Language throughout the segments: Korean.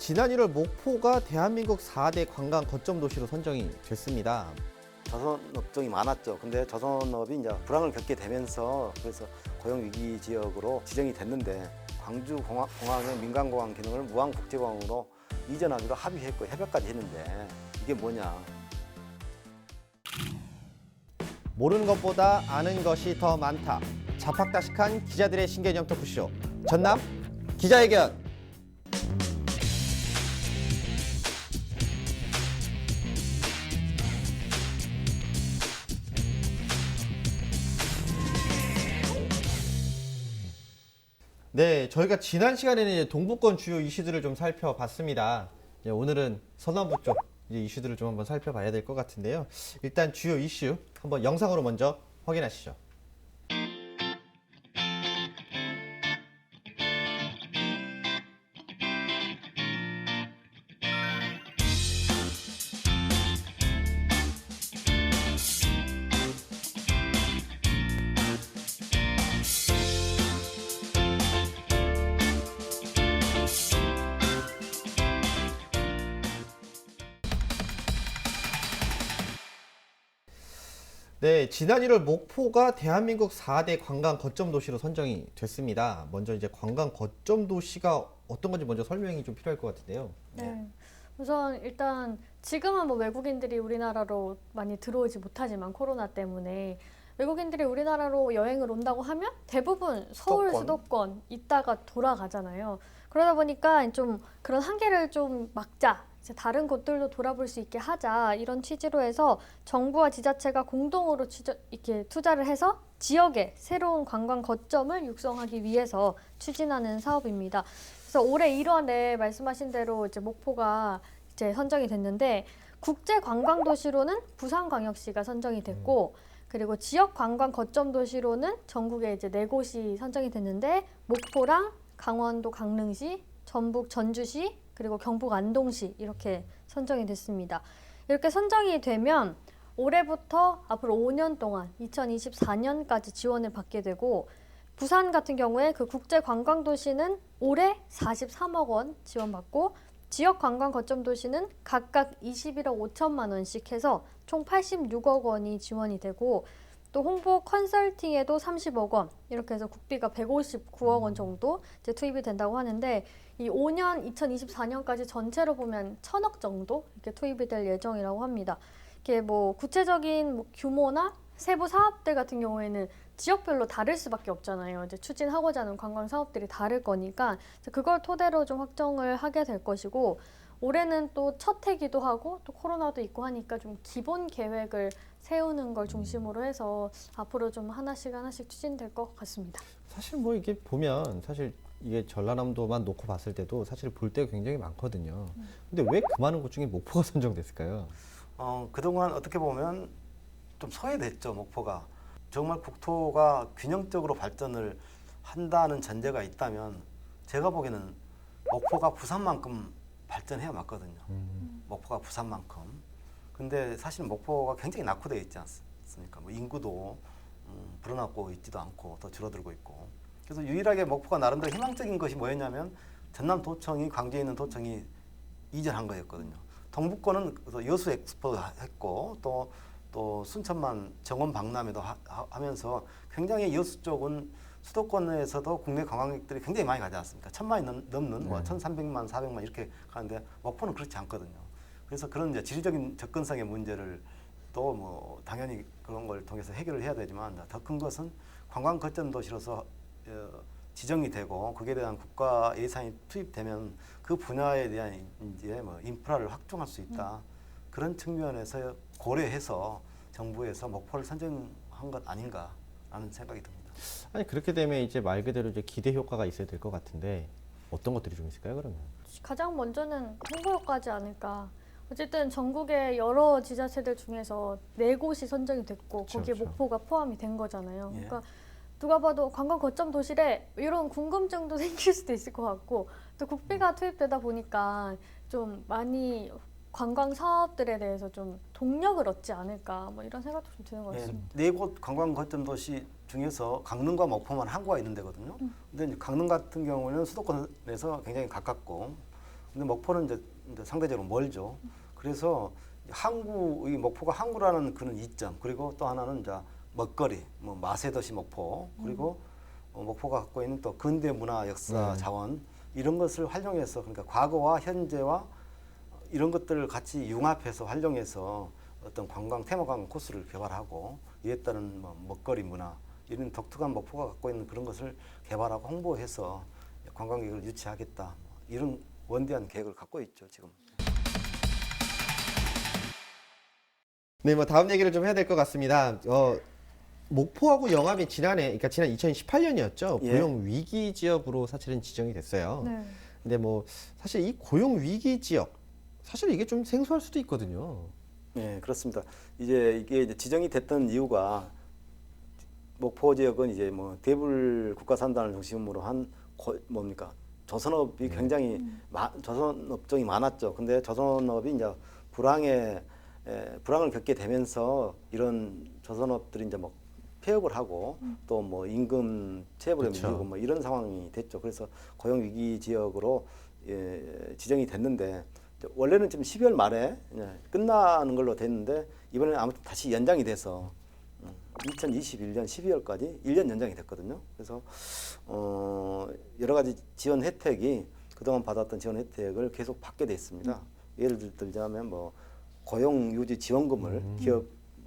지난 1월 목포가 대한민국 4대 관광 거점 도시로 선정이 됐습니다. 조선업종이 많았죠. 근데 조선업이 이제 불황을 겪게 되면서 그래서 고용 위기 지역으로 지정이 됐는데 광주 공항의 민간공항 기능을 무항국제공항으로 이전하기로 합의했고 협약까지 했는데 이게 뭐냐? 모르는 것보다 아는 것이 더 많다. 자팍다식한 기자들의 신개념 토크쇼. 전남 기자회견. 네, 저희가 지난 시간에는 이제 동부권 주요 이슈들을 좀 살펴봤습니다. 오늘은 서남부 쪽 이슈들을 좀 한번 살펴봐야 될 것 같은데요. 일단 주요 이슈 한번 영상으로 먼저 확인하시죠. 네, 지난 1월 목포가 대한민국 4대 관광 거점 도시로 선정이 됐습니다. 먼저 이제 관광 거점 도시가 어떤 건지 먼저 설명이 좀 필요할 것 같은데요. 네. 우선 일단 지금은 뭐 외국인들이 우리나라로 많이 들어오지 못하지만 코로나 때문에 외국인들이 우리나라로 여행을 온다고 하면 대부분 서울 수도권 있다가 돌아가잖아요. 그러다 보니까 좀 그런 한계를 좀 막자. 이제 다른 곳들도 돌아볼 수 있게 하자 이런 취지로 해서 정부와 지자체가 공동으로 이렇게 투자를 해서 지역에 새로운 관광 거점을 육성하기 위해서 추진하는 사업입니다. 그래서 올해 1월에 말씀하신 대로 이제 목포가 이제 선정이 됐는데 국제 관광 도시로는 부산광역시가 선정이 됐고 그리고 지역 관광 거점 도시로는 전국에 이제 4곳이 선정이 됐는데 목포랑 강원도 강릉시, 전북 전주시 그리고 경북 안동시 이렇게 선정이 됐습니다. 이렇게 선정이 되면 올해부터 앞으로 5년 동안 2024년까지 지원을 받게 되고 부산 같은 경우에 그 국제 관광 도시는 올해 43억 원 지원받고 지역 관광 거점 도시는 각각 21억 5천만 원씩 해서 총 86억 원이 지원이 되고 또 홍보 컨설팅에도 30억 원 이렇게 해서 국비가 159억 원 정도 이제 투입이 된다고 하는데 이 5년 2024년까지 전체로 보면 1,000억 정도 이렇게 투입이 될 예정이라고 합니다. 이게 뭐 구체적인 뭐 규모나 세부 사업들 같은 경우에는 지역별로 다를 수밖에 없잖아요. 이제 추진하고자 하는 관광 사업들이 다를 거니까 그걸 토대로 좀 확정을 하게 될 것이고 올해는 또 첫 해기도 하고 또 코로나도 있고 하니까 좀 기본 계획을 세우는 걸 중심으로 해서 앞으로 좀 하나씩 추진될 것 같습니다. 사실 뭐 이게 보면 사실 이게 전라남도만 놓고 봤을 때도 사실 볼 때가 굉장히 많거든요. 근데 왜 그 많은 곳 중에 목포가 선정됐을까요? 그동안 어떻게 보면 좀 소외됐죠, 목포가. 정말 국토가 균형적으로 발전을 한다는 전제가 있다면 제가 보기에는 목포가 부산만큼 발전해야 맞거든요. 목포가 부산만큼. 근데 사실 목포가 굉장히 낙후되어 있지 않습니까? 뭐 인구도 불어나고 있지도 않고 더 줄어들고 있고. 그래서 유일하게 목포가 나름대로 희망적인 것이 뭐였냐면 전남도청이 광주에 있는 도청이 이전한 거였거든요. 동북권은 여수 엑스포 했고 또 순천만 정원 박람회도 하면서 굉장히 여수 쪽은 수도권에서도 국내 관광객들이 굉장히 많이 가지 않습니까? 1,000만이 넘는 뭐 1,300만, 400만 이렇게 가는데 목포는 그렇지 않거든요. 그래서 그런 이제 지리적인 접근성의 문제를 또 뭐 당연히 그런 걸 통해서 해결을 해야 되지만 더 큰 것은 관광 거점 도시로서 지정이 되고 거기에 대한 국가 예산이 투입되면 그 분야에 대한 이제 뭐 인프라를 확충할 수 있다. 그런 측면에서 고려해서 정부에서 목포를 선정한 것 아닌가라는 생각이 듭니다. 아니 그렇게 되면 이제 말 그대로 이제 기대 효과가 있어야 될 것 같은데 어떤 것들이 좀 있을까요, 그러면? 가장 먼저는 홍보 효과지 않을까. 어쨌든 전국의 여러 지자체들 중에서 4곳이 선정이 됐고 그렇죠, 거기에 그렇죠. 목포가 포함이 된 거잖아요. 예. 그러니까 누가 봐도 관광 거점 도시래 이런 궁금증도 생길 수도 있을 것 같고 또 국비가 투입되다 보니까 좀 많이 관광 사업들에 대해서 좀 동력을 얻지 않을까 뭐 이런 생각도 좀 드는 것 같습니다. 네 곳 관광 거점 도시 중에서 강릉과 목포만 항구가 있는 데거든요. 근데 이제 강릉 같은 경우는 수도권에서 굉장히 가깝고 근데 목포는 이제 상대적으로 멀죠. 그래서 이 목포가 항구라는 그런 이점, 그리고 또 하나는 이제 먹거리, 뭐 마세 도시 목포, 그리고 목포가 갖고 있는 또 근대 문화, 역사, 자원 이런 것을 활용해서, 그러니까 과거와 현재와 이런 것들을 같이 융합해서 활용해서 어떤 테마 관광 코스를 개발하고, 이에 따른 뭐 먹거리 문화, 이런 독특한 목포가 갖고 있는 그런 것을 개발하고 홍보해서 관광객을 유치하겠다, 이런 원대한 계획을 갖고 있죠, 지금. 네, 뭐 다음 얘기를 좀 해야 될 것 같습니다. 목포하고 영암이 지난 2018년이었죠. 예. 고용 위기 지역으로 사실은 지정이 됐어요. 네. 근데 뭐 사실 이 고용 위기 지역, 사실 이게 좀 생소할 수도 있거든요. 네, 그렇습니다. 이게 지정이 됐던 이유가, 목포 지역은 이제 뭐 대불 국가산단을 중심으로 한 조선업이 굉장히 조선 업종이 많았죠. 근데 조선업이 이제 불황을 겪게 되면서 이런 조선업들이 이제 뭐 폐업을 하고 또 뭐 임금 체불에 그쵸. 밀리고 뭐 이런 상황이 됐죠. 그래서 고용 위기 지역으로 지정이 됐는데, 원래는 지금 12월 말에 끝나는 걸로 됐는데, 이번에는 아무튼 다시 연장이 돼서 2021년 12월까지 1년 연장이 됐거든요. 그래서 여러 가지 지원 혜택이, 그동안 받았던 지원 혜택을 계속 받게 돼 있습니다. 예를 들자면 뭐 고용 유지 지원금을 기업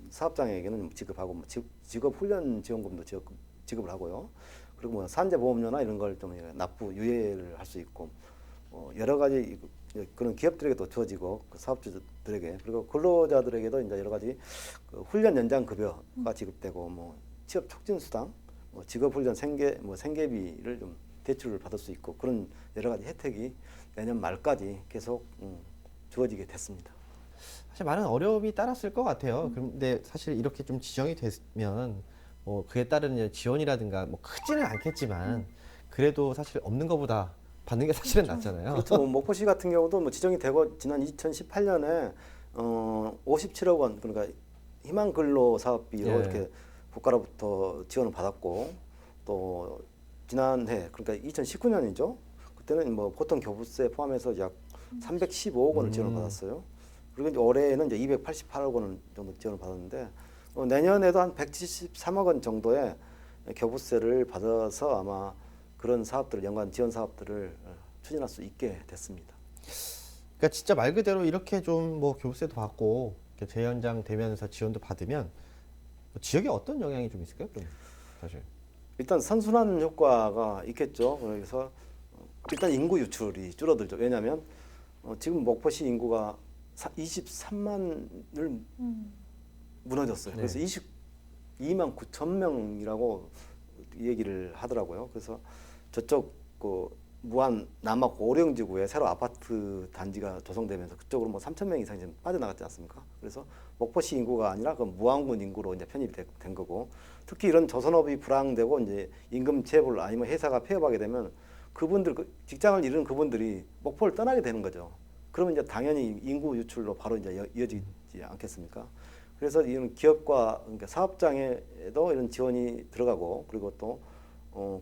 사업장에게는 지급하고, 뭐 직업 훈련 지원금도 지급을 하고요. 그리고 뭐 산재보험료나 이런 걸 좀 납부 유예를 할 수 있고, 여러 가지 그런 기업들에게도 주어지고, 그 사업주들에게, 그리고 근로자들에게도 이제 여러 가지 그 훈련 연장 급여가 지급되고, 뭐 취업 촉진 수당, 뭐 직업 훈련 생계비를 좀 대출을 받을 수 있고, 그런 여러 가지 혜택이 내년 말까지 계속 주어지게 됐습니다. 사실 많은 어려움이 따랐을 것 같아요. 그런데 사실 이렇게 좀 지정이 되면 뭐 그에 따른 지원이라든가 뭐 크지는 않겠지만 그래도 사실 없는 것보다 받는 게 사실은 낫잖아요. 그렇죠. 뭐 목포시 같은 경우도 뭐 지정이 되고 지난 2018년에 57억 원, 그러니까 희망 근로 사업비로 예. 이렇게 국가로부터 지원을 받았고, 또 지난해, 그러니까 2019년이죠. 그때는 뭐 보통 교부세 포함해서 약 315억 원을 지원을 받았어요. 그리고 이제 올해는 이제 288억 원 정도 지원을 받았는데, 내년에도 한 173억 원 정도의 교부세를 받아서 아마 그런 사업들, 연관 지원 사업들을 추진할 수 있게 됐습니다. 그러니까 진짜 말 그대로 이렇게 좀 뭐 교부세도 받고 이렇게 재연장 되면서 지원도 받으면 뭐 지역에 어떤 영향이 좀 있을까요? 그럼 사실. 일단 선순환 효과가 있겠죠. 그래서 일단 인구 유출이 줄어들죠. 왜냐하면 지금 목포시 인구가 23만을 무너졌어요. 네. 그래서 22만 9천 명이라고 얘기를 하더라고요. 그래서 저쪽 그 무안 남학 오령지구에 새로 아파트 단지가 조성되면서 그쪽으로 뭐 3천 명 이상이 지금 빠져나갔지 않습니까? 그래서 목포시 인구가 아니라 그 무안군 인구로 이제 편입이 된 거고, 특히 이런 조선업이 불황되고 이제 임금 체불 아니면 회사가 폐업하게 되면 그분들, 직장을 잃은 그분들이 목포를 떠나게 되는 거죠. 그러면 이제 당연히 인구 유출로 바로 이제 이어지지 않겠습니까? 그래서 이런 기업과, 그러니까 사업장에도 이런 지원이 들어가고, 그리고 또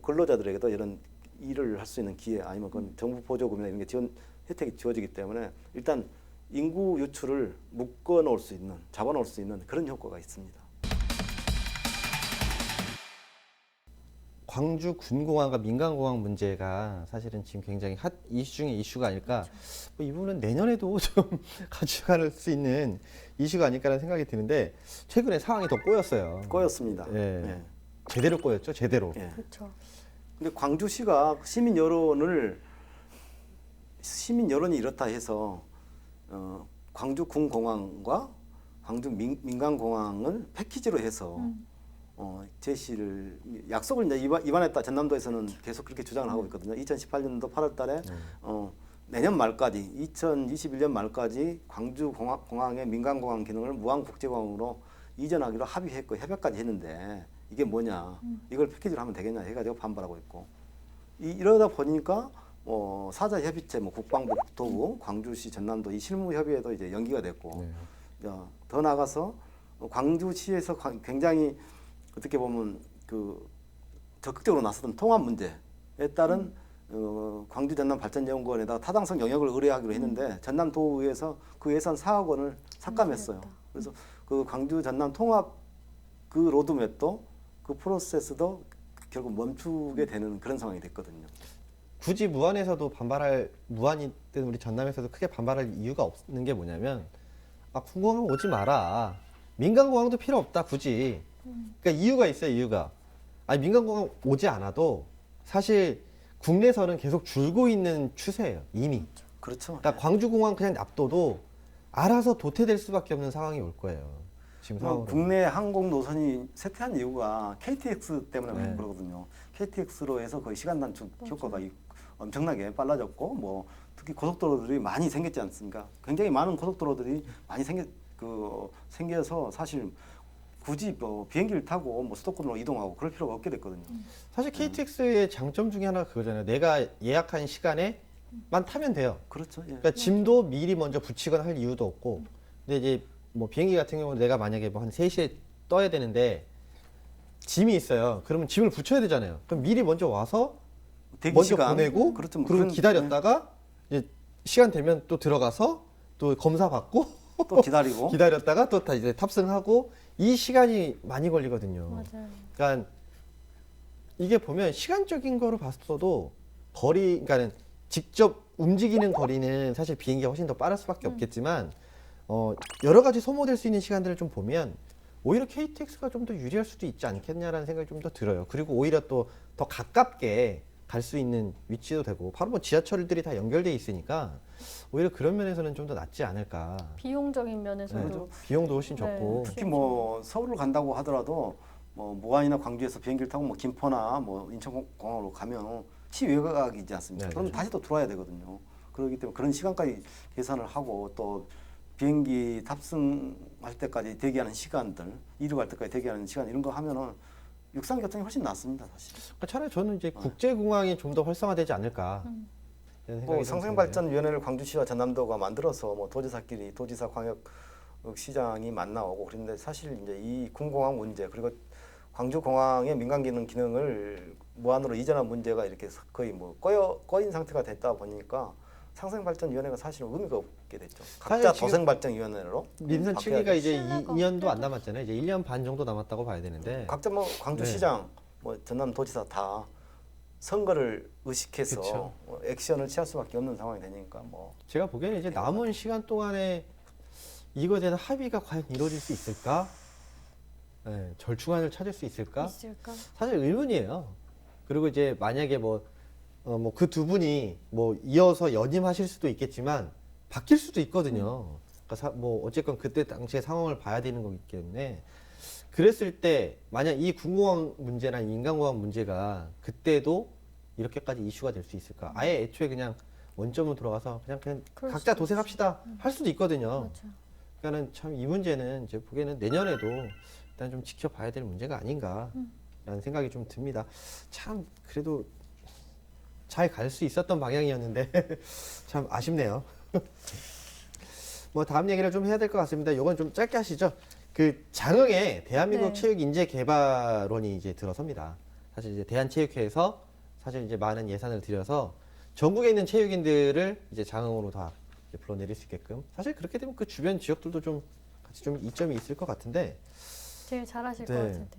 근로자들에게도 이런 일을 할 수 있는 기회, 아니면 그건 정부 보조금이나 이런 게 지원 혜택이 주어지기 때문에 일단 인구 유출을 묶어 놓을 수 있는, 잡아 놓을 수 있는 그런 효과가 있습니다. 광주 군공항과 민간공항 문제가 사실은 지금 굉장히 핫 이슈 중에 이슈가 아닐까. 뭐 이 부분은 내년에도 좀 가져갈 수 있는 이슈가 아닐까라는 생각이 드는데, 최근에 상황이 더 꼬였어요. 꼬였습니다. 예. 예. 제대로 꼬였죠, 제대로. 예. 그렇죠. 근데 광주시가 시민 여론이 이렇다 해서 광주 군공항과 광주 민간공항을 패키지로 해서 제시를 약속을 이제 위반했다. 전남도에서는 계속 그렇게 주장을 하고 있거든요. 2018년도 8월달에 내년 말까지, 2021년 말까지 광주 공항의 민간공항 기능을 무안국제공항으로 이전하기로 합의했고 협약까지 했는데, 이게 뭐냐, 이걸 패키지로 하면 되겠냐 해가지고 반발하고 있고, 이러다 보니까 사자협의체, 뭐 국방부, 국토부, 광주시, 전남도 이 실무협의회도 이제 연기가 됐고, 더 나아가서 광주시에서 굉장히 어떻게 보면 그 적극적으로 나섰던 통합 문제에 따른 광주 전남 발전연구원에다가 타당성 영역을 의뢰하기로 했는데 전남도의회에서 그 예산 4억 원을 삭감했어요. 삭감했다. 그래서 그 광주 전남 통합 그 로드맵도 그 프로세스도 결국 멈추게 되는 그런 상황이 됐거든요. 굳이 무안이든 우리 전남에서도 크게 반발할 이유가 없는 게 뭐냐면 궁공항 오지 마라. 민간공항도 필요 없다 굳이. 그러니까 이유가 있어요. 이유가. 아니 민간공항 오지 않아도 사실 국내선은 계속 줄고 있는 추세예요. 이미. 그렇죠. 그러니까 광주공항 그냥 놔둬도 알아서 도태될 수밖에 없는 상황이 올 거예요. 지금 상황으로. 국내 항공 노선이 쇠퇴한 이유가 KTX 때문에 네. 그러거든요. KTX로 해서 거의 시간 단축 효과가 엄청나게 빨라졌고, 뭐 특히 고속도로들이 많이 생겼지 않습니까? 굉장히 많은 고속도로들이 많이 생겨서 사실 굳이 뭐 비행기를 타고 뭐 수도권으로 이동하고 그럴 필요가 없게 됐거든요. 사실 KTX의 장점 중에 하나가 그거잖아요. 내가 예약한 시간에만 타면 돼요. 그렇죠. 예. 그러니까 짐도 미리 먼저 붙이거나 할 이유도 없고. 근데 이제 뭐 비행기 같은 경우는 내가 만약에 뭐 한 3시에 떠야 되는데 짐이 있어요. 그러면 짐을 붙여야 되잖아요. 그럼 미리 먼저 와서 대기 먼저 시간 보내고 그렇죠. 뭐 그리고 그런- 기다렸다가 이제 시간 되면 또 들어가서 또 검사 받고 또 기다리고 기다렸다가 또 다 이제 탑승하고 이 시간이 많이 걸리거든요. 맞아요. 그러니까 이게 보면 시간적인 거로 봤어도 그러니까는 직접 움직이는 거리는 사실 비행기가 훨씬 더 빠를 수밖에 없겠지만 여러 가지 소모될 수 있는 시간들을 좀 보면 오히려 KTX가 좀 더 유리할 수도 있지 않겠냐라는 생각이 좀 더 들어요. 그리고 오히려 또 더 가깝게 갈 수 있는 위치도 되고 바로 뭐 지하철들이 다 연결돼 있으니까 오히려 그런 면에서는 좀 더 낫지 않을까. 비용적인 면에서도 비용도 훨씬 네. 적고. 특히 뭐 서울을 간다고 하더라도 뭐 무안이나 광주에서 비행기를 타고 뭐 김포나 뭐 인천공항으로 가면 시외곽이지 않습니까? 네, 그럼 그렇죠. 다시 또 들어와야 되거든요. 그렇기 때문에 그런 시간까지 계산을 하고 또 비행기 탑승할 때까지 대기하는 시간들, 이륙할 때까지 대기하는 시간 이런 거 하면은 육상 교통이 훨씬 낫습니다, 사실. 그러니까 차라리 저는 이제 국제공항이 좀 더 활성화되지 않을까. 이런 생각이 뭐 좀 상생발전위원회를 광주시와 전남도가 만들어서 뭐 도지사끼리 도지사 광역 시장이 만나오고 그런데 사실 이제 이 군공항 문제 그리고 광주공항의 민간기능 기능을 무한으로 이전한 문제가 이렇게 거의 뭐 꺼인 상태가 됐다 보니까 상생발전위원회가 사실 의미가 없게 됐죠. 각자 사실 지금 도생발전위원회로 민선 바뀌어야 치기가 이제 신뢰가 2년도 안 없대도. 남았잖아요. 이제 1년 반 정도 남았다고 봐야 되는데. 각자 뭐 광주시장, 뭐 전남도지사 다 선거를 의식해서 그쵸. 액션을 취할 수밖에 없는 상황이 되니까 뭐 제가 보기에는 이제 남은 시간 동안에 이거에 대한 합의가 과연 이루어질 수 있을까? 네, 절충안을 찾을 수 있을까? 있을까? 사실 의문이에요. 그리고 이제 만약에 그 두 분이 뭐 이어서 연임하실 수도 있겠지만 바뀔 수도 있거든요. 그러니까 뭐 어쨌건 그때 당시의 상황을 봐야 되는 거기 때문에 그랬을 때 만약 이 군공항 문제나 인간공항 문제가 그때도 이렇게까지 이슈가 될 수 있을까? 아예 애초에 그냥 원점으로 들어가서 그냥 그럴 각자 수도 도생합시다 할 수도 있거든요. 맞아. 그러니까는 참 이 문제는 이제 보기에는 내년에도 일단 좀 지켜봐야 될 문제가 아닌가라는 생각이 좀 듭니다. 참 그래도 잘 갈 수 있었던 방향이었는데 참 아쉽네요. 뭐 다음 얘기를 좀 해야 될 것 같습니다. 이건 좀 짧게 하시죠. 그 장흥에 대한민국 네. 체육 인재 개발원이 이제 들어섭니다. 사실 이제 대한체육회에서 사실 이제 많은 예산을 들여서 전국에 있는 체육인들을 이제 장흥으로 다 이제 불러내릴 수 있게끔 사실 그렇게 되면 그 주변 지역들도 좀 같이 좀 이점이 있을 것 같은데 제일 잘하실 네. 것 같은데.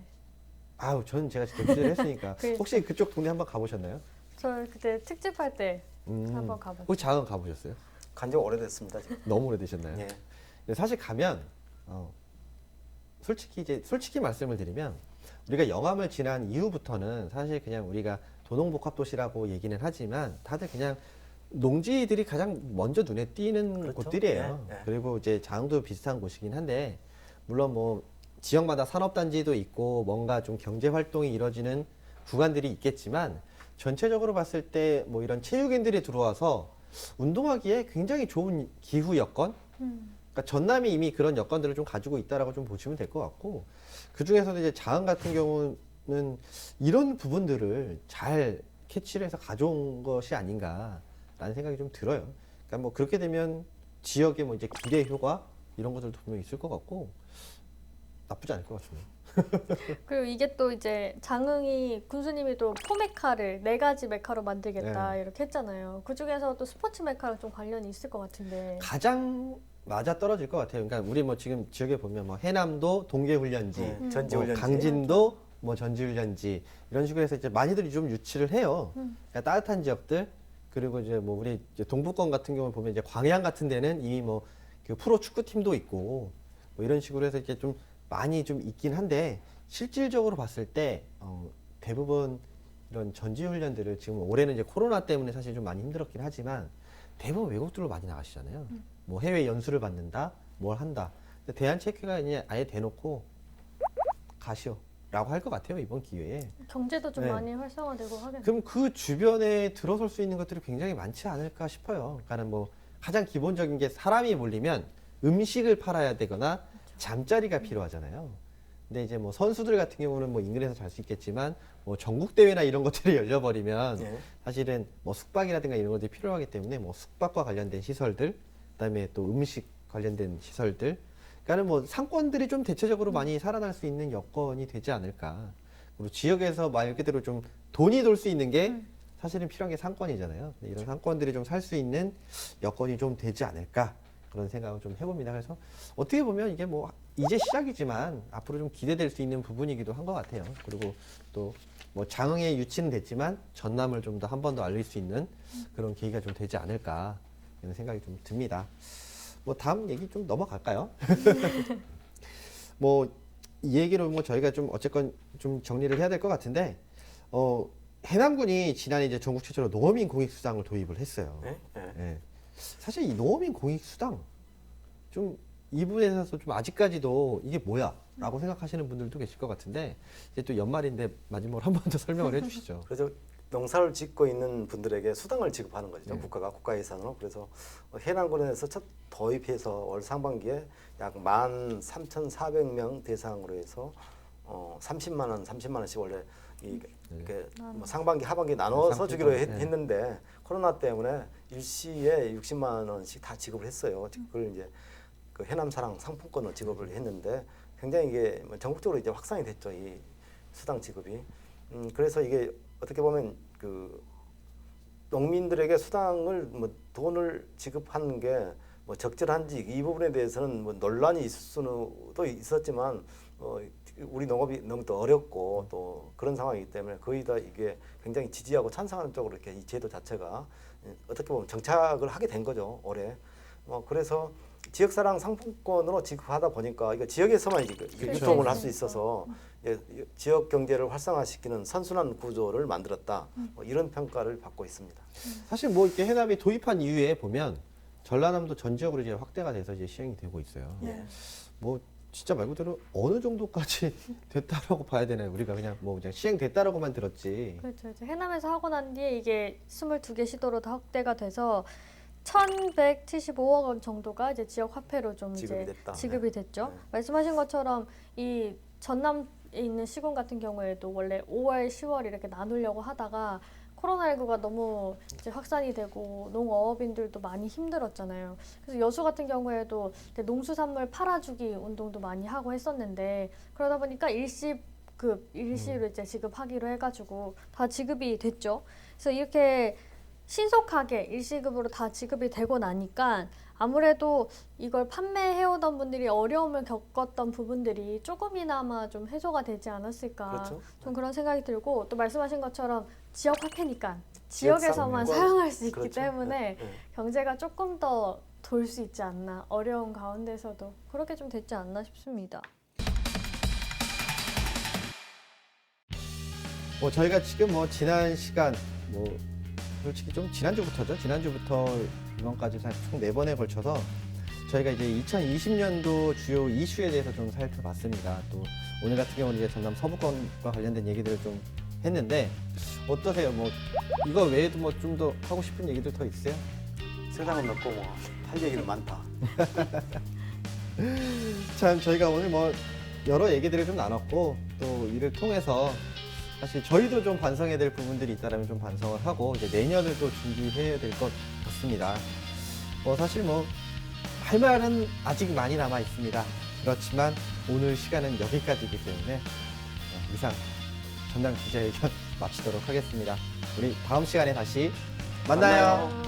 아우 저는 제가 직접 취재를 했으니까 그- 혹시 그쪽 동네 한번 가보셨나요? 저 그때 특집할 때 한번 가봤어요. 혹시 장흥 가보셨어요? 간지 오래됐습니다. 지금. 너무 오래되셨나요? 예. 근데 사실 가면 솔직히 말씀을 드리면 우리가 영암을 지난 이후부터는 사실 그냥 우리가 도농복합도시라고 얘기는 하지만 다들 그냥 농지들이 가장 먼저 눈에 띄는 그렇죠. 곳들이에요. 예, 예. 그리고 이제 장도 비슷한 곳이긴 한데 물론 뭐 지역마다 산업단지도 있고 뭔가 좀 경제 활동이 이루어지는 구간들이 있겠지만 전체적으로 봤을 때 뭐 이런 체육인들이 들어와서 운동하기에 굉장히 좋은 기후 여건 그러니까 전남이 이미 그런 여건들을 좀 가지고 있다라고 좀 보시면 될 것 같고 그 중에서도 이제 장흥 같은 경우는 이런 부분들을 잘 캐치를 해서 가져온 것이 아닌가라는 생각이 좀 들어요. 그러니까 뭐 그렇게 되면 지역의 뭐 이제 기대 효과 이런 것들도 분명히 있을 것 같고 나쁘지 않을 것 같습니다. 그리고 이게 또 이제 장흥이 군수님이 또 포메카를 4가지 메카로 만들겠다 이렇게 했잖아요. 그 중에서 또 스포츠 메카랑 좀 관련이 있을 것 같은데. 가장 맞아 떨어질 것 같아요. 그러니까 우리 뭐 지금 지역에 보면 뭐 해남도 동계훈련지, 네, 전지훈련지. 강진도 뭐 전지훈련지 이런 식으로 해서 이제 많이들이 좀 유치를 해요. 그러니까 따뜻한 지역들 그리고 이제 뭐 우리 이제 동부권 같은 경우 보면 이제 광양 같은 데는 이미 뭐 그 프로 축구팀도 있고 뭐 이런 식으로 해서 이렇게 좀 많이 좀 있긴 한데 실질적으로 봤을 때 대부분 이런 전지훈련들을 지금 올해는 이제 코로나 때문에 사실 좀 많이 힘들었긴 하지만 대부분 외국들로 많이 나가시잖아요. 뭐 해외 연수를 받는다, 뭘 한다. 근데 대한체육회가 이제 아예 대놓고 가시오라고 할 것 같아요 이번 기회에. 경제도 좀 네. 많이 활성화되고 하겠네요. 그럼 그 주변에 들어설 수 있는 것들이 굉장히 많지 않을까 싶어요. 그러니까는 뭐 가장 기본적인 게 사람이 몰리면 음식을 팔아야 되거나 잠자리가 필요하잖아요. 근데 이제 뭐 선수들 같은 경우는 뭐 인근에서 잘 수 있겠지만 뭐 전국 대회나 이런 것들이 열려버리면 예. 사실은 뭐 숙박이라든가 이런 것들이 필요하기 때문에 뭐 숙박과 관련된 시설들, 그다음에 또 음식 관련된 시설들, 그러니까는 뭐 상권들이 좀 대체적으로 많이 살아날 수 있는 여건이 되지 않을까. 그리고 지역에서 말 그대로 좀 돈이 돌 수 있는 게 사실은 필요한 게 상권이잖아요. 근데 이런 상권들이 좀 살 수 있는 여건이 좀 되지 않을까 그런 생각을 좀 해봅니다. 그래서 어떻게 보면 이게 뭐 이제 시작이지만 앞으로 좀 기대될 수 있는 부분이기도 한 것 같아요. 그리고 또 뭐 장흥의 유치는 됐지만 전남을 좀 더 한 번 더 알릴 수 있는 그런 계기가 좀 되지 않을까 이런 생각이 좀 듭니다. 뭐 다음 얘기 좀 넘어갈까요? 뭐 이 얘기로 뭐 저희가 좀 어쨌건 좀 정리를 해야 될 것 같은데 해남군이 지난해 이제 전국 최초로 농어민 공익수당을 도입을 했어요. 예? 예. 예. 사실 이 농어민 공익수당 좀 이 부분에 있어서 좀 아직까지도 이게 뭐야? 라고 생각하시는 분들도 계실 것 같은데 이제 또 연말인데 마지막으로 한 번 더 설명을 해주시죠. 그래서 농사를 짓고 있는 분들에게 수당을 지급하는 거죠. 네. 국가가 국가 예산으로. 그래서 해남군에서 첫 도입해서 올 상반기에 약 13,400명 대상으로 해서 30만 원씩 원래 이게 뭐 상반기 하반기 나눠서 주기로 했는데 코로나 때문에 일시에 60만 원씩 다 지급을 했어요. 그걸 이제 그 해남사랑 상품권을 지급을 했는데 굉장히 이게 뭐 전국적으로 이제 확산이 됐죠. 이 수당 지급이. 그래서 이게 어떻게 보면 그 농민들에게 수당을 뭐 돈을 지급하는 게 뭐 적절한지 이 부분에 대해서는 뭐 논란이 있을 수도 있었지만 우리 농업이 너무 또 어렵고 또 그런 상황이기 때문에 거의 다 이게 굉장히 지지하고 찬성하는 쪽으로 이렇게 이 제도 자체가 어떻게 보면 정착을 하게 된 거죠 올해. 그래서 지역사랑 상품권으로 지급하다 보니까 이거 지역에서만 이게 유통을 할 수 있어서 지역 경제를 활성화시키는 선순환 구조를 만들었다. 이런 평가를 받고 있습니다. 사실 뭐 이렇게 해남이 도입한 이후에 보면 전라남도 전 지역으로 이제 확대가 돼서 이제 시행이 되고 있어요. 예. 뭐 진짜 말 그대로 어느 정도까지 됐다라고 봐야 되나요? 우리가 그냥 뭐 그냥 시행됐다라고만 들었지. 그렇죠. 이제 해남에서 하고 난 뒤에 이게 22개 시도로 다 확대가 돼서 1,175억 원 정도가 이제 지역 화폐로 좀 지급이 이제 됐다. 지급이 됐죠. 네. 말씀하신 것처럼 이 전남에 있는 시군 같은 경우에도 원래 5월, 10월 이렇게 나누려고 하다가 코로나19가 너무 이제 확산이 되고 농어업인들도 많이 힘들었잖아요. 그래서 여수 같은 경우에도 농수산물 팔아주기 운동도 많이 하고 했었는데 그러다 보니까 일시로 이제 지급하기로 해가지고 다 지급이 됐죠. 그래서 이렇게 신속하게 일시급으로 다 지급이 되고 나니까 아무래도 이걸 판매해오던 분들이 어려움을 겪었던 부분들이 조금이나마 좀 해소가 되지 않았을까. 그렇죠. 좀 그런 생각이 들고 또 말씀하신 것처럼 지역 화폐니까 지역에서만 지역상권. 사용할 수 있기 그렇죠. 때문에 네, 네. 경제가 조금 더 돌 수 있지 않나. 어려운 가운데서도 그렇게 좀 됐지 않나 싶습니다. 뭐 저희가 지금 뭐 지난 시간 뭐 솔직히 좀 지난주부터 이번까지 사실 총 4번에 걸쳐서 저희가 이제 2020년도 주요 이슈에 대해서 좀 살펴봤습니다. 또 오늘 같은 경우는 이제 전남 서부권과 관련된 얘기들을 좀 했는데 어떠세요? 뭐 이거 외에도 뭐 좀 더 하고 싶은 얘기들 더 있어요? 세상은 넓고 뭐 할 얘기는 많다. 참 저희가 오늘 뭐 여러 얘기들을 좀 나눴고 또 이를 통해서 사실 저희도 좀 반성해야 될 부분들이 있다면 좀 반성을 하고 이제 내년을 또 준비해야 될 것 같습니다. 사실 뭐 할 말은 아직 많이 남아 있습니다. 그렇지만 오늘 시간은 여기까지이기 때문에 이상 전남 기자회견 마치도록 하겠습니다. 우리 다음 시간에 다시 만나요.